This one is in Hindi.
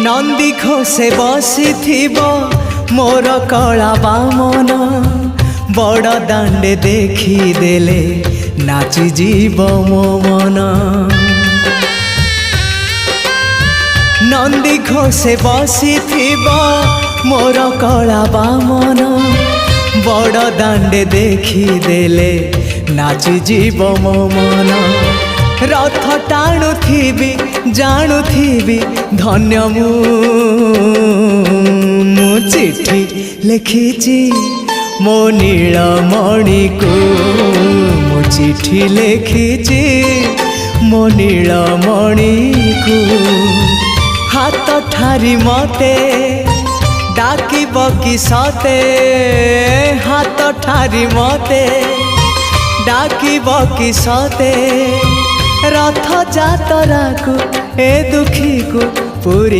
नंदी घोषे बसी मोर कला बामन बड़ दांडे देखी देले नाची जीव मो मन। नंदी घोषे बसी मोर कला बामन बड़ दांडे देखी देले नाची जीव मो मन। रथ टाणुथिबी जाणुथिबी धन्य मु चिठी लिखिची मो नीलमणि को मु चिठी लिखिची मो नीलमणि को। हाथ ठारी मते डाकिब कि सते हाथ ठारी मते डाकिब कि सते रथ जातरा को ए दुखी को पूरी